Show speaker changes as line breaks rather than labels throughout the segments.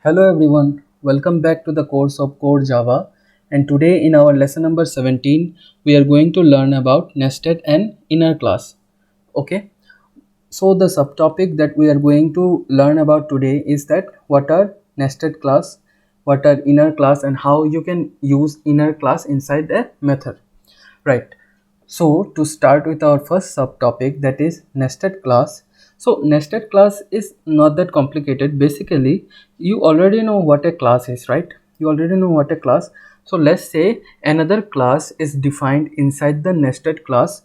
Hello everyone, welcome back to the course of Core Java, and today in our lesson number 17 we are going to learn about nested and inner class. Okay, so the subtopic that we are going to learn about today is that what are nested class, what are inner class, and how you can use inner class inside a method. Right. So to start with our first subtopic, that is nested class. So nested class is not that complicated. Basically, you already know what a class is, right? You already know what a class. So let's say another class is defined inside the nested class.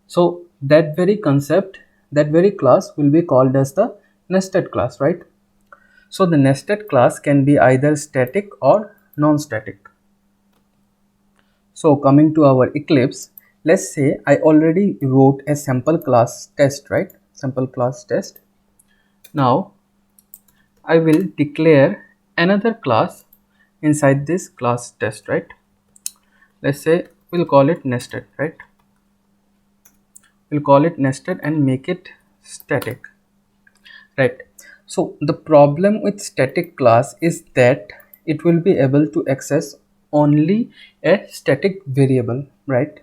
So that very concept, that very class will be called as the nested class, right? So the nested class can be either static or non-static. So coming to our Eclipse, let's say I already wrote a sample class test, right? Sample class test. Now I will declare another class inside this class test, right? Let's say we'll call it nested, right? We'll call it nested and make it static, right? So the problem with static class is that it will be able to access only a static variable, right?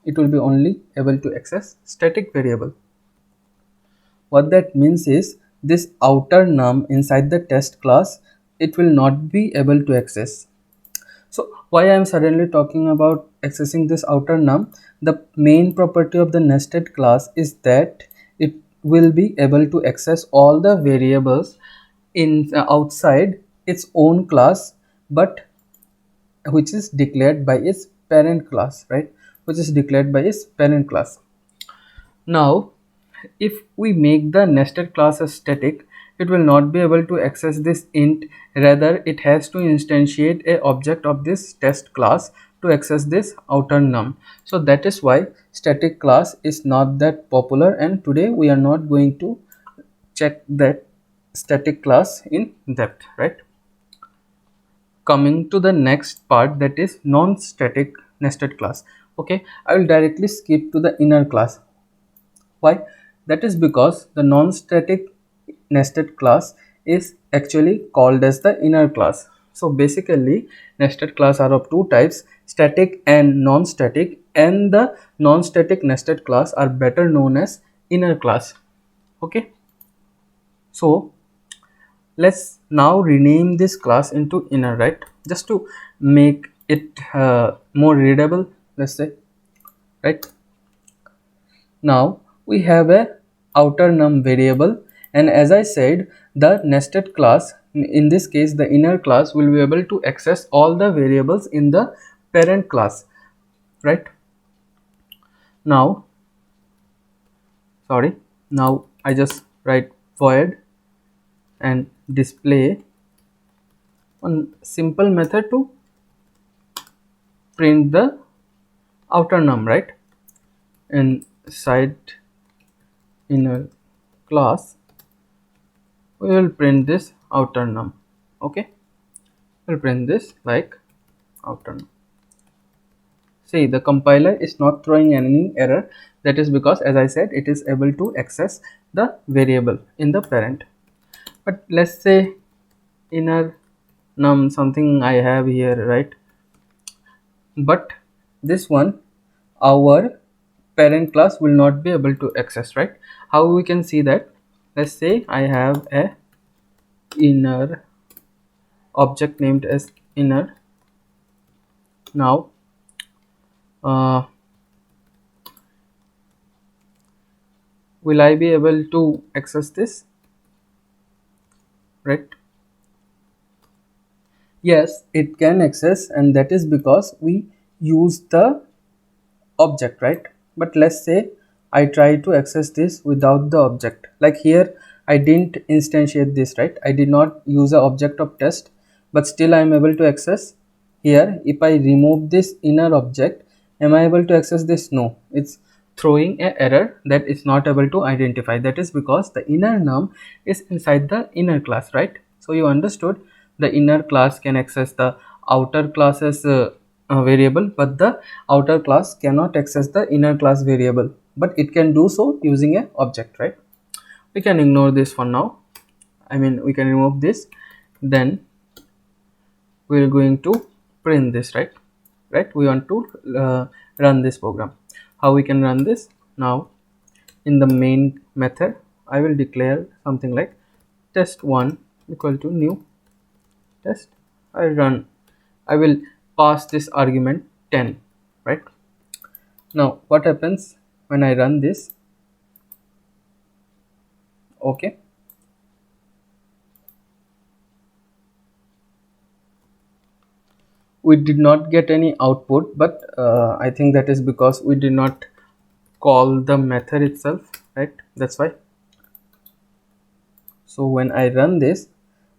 It will be only able to access static variable. What that means is this outer num inside the test class, it will not be able to access. So why I am suddenly talking about accessing this outer num? The main property of the nested class is that it will be able to access all the variables in outside its own class, but which is declared by its parent class, right? Which is declared by its parent class. Now, if we make the nested class as static, it will not be able to access this int. Rather, it has to instantiate a object of this test class to access this outer num. So that is why static class is not that popular, and today we are not going to check that static class in depth, right? Coming to the next part, that is non-static nested class. Okay, I will directly skip to the inner class. Why? That is because the non-static nested class is actually called as the inner class. So basically nested class are of two types, static and non-static, and the non-static nested class are better known as inner class. Okay, so let's now rename this class into inner, right? Just to make it more readable, let's say, right? Now we have a outer num variable, and as I said, the nested class, in this case the inner class, will be able to access all the variables in the parent class, right? Now sorry, now I just write void and display one simple method to print the outer num, right? Inside inner class we will print this outer num. Okay, we'll print this like outer num. See, the compiler is not throwing any error. That is because, as I said, it is able to access the variable in the parent. But let's say inner num, something I have here, right? But this one, our parent class will not be able to access, right? How we can see that? Let's say I have a inner object named as inner. Now will I be able to access this, right? Yes, it can access, and that is because we use the object, right? But let's say I try to access this without the object. Like here I didn't instantiate this, right? I did not use an object of test, but still I am able to access. Here if I remove this inner object, am I able to access this? No, it's throwing an error that it's not able to identify. That is because the inner num is inside the inner class, right? So you understood, the inner class can access the outer classes variable, but the outer class cannot access the inner class variable, but it can do so using a object, right? We can ignore this for now. I mean, we can remove this, then we're going to print this, right. We want to run this program. How we can run this? Now in the main method I will declare something like test1 equal to new test. I will pass this argument 10, right. Now what happens when I run this? Okay, we did not get any output, but I think that is because we did not call the method itself, right. That's why. So when I run this,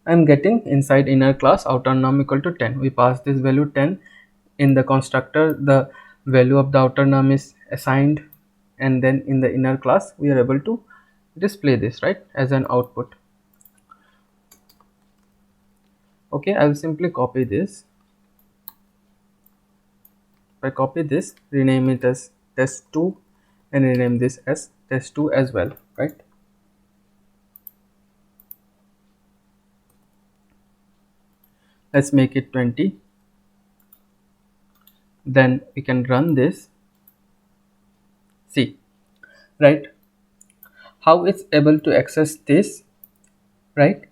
I'm getting inside inner class outer num equal to 10. We pass this value 10 in the constructor. The value of the outer num is assigned, and then in the inner class we are able to display this, right, as an output. Okay, I will simply copy this. If I copy this, rename it as test2 and rename this as test2 as well, right. Let's make it 20. Then we can run this. See, right, how it's able to access this, right.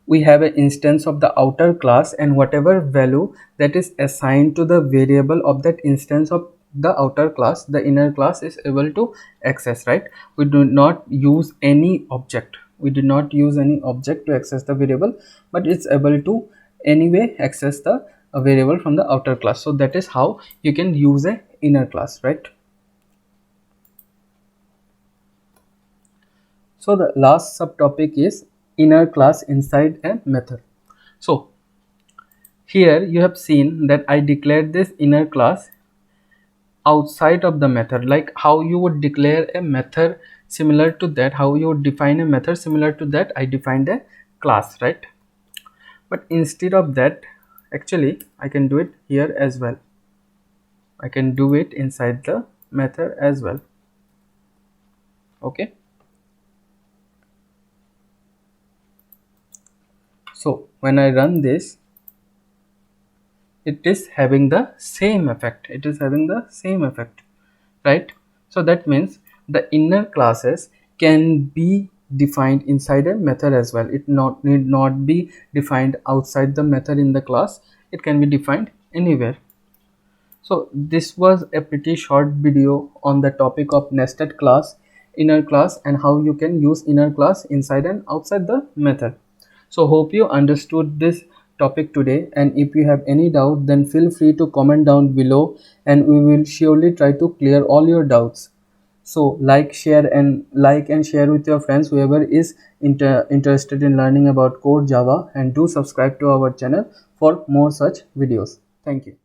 We have an instance of the outer class, and whatever value that is assigned to the variable of that instance of the outer class, the inner class is able to access, right. We do not use any object. We did not use any object to access the variable, but it's able to anyway access the variable from the outer class. So that is how you can use a inner class, right. So the last subtopic is inner class inside a method. So here you have seen that I declared this inner class outside of the method, like how you would declare a method similar to that, how you would define a method similar to that, I defined a class, right. But instead of that, actually I can do it here as well. I can do it inside the method as well. Okay, so when I run this, it is having the same effect. It is having the same effect, right. So that means the inner classes can be defined inside a method as well. It need not be defined outside the method in the class. It can be defined anywhere. So this was a pretty short video on the topic of nested class, inner class, and how you can use inner class inside and outside the method. So hope you understood this topic today, and if you have any doubt, then feel free to comment down below and we will surely try to clear all your doubts. So like and share with your friends, whoever is interested in learning about core Java, and do subscribe to our channel for more such videos. Thank you.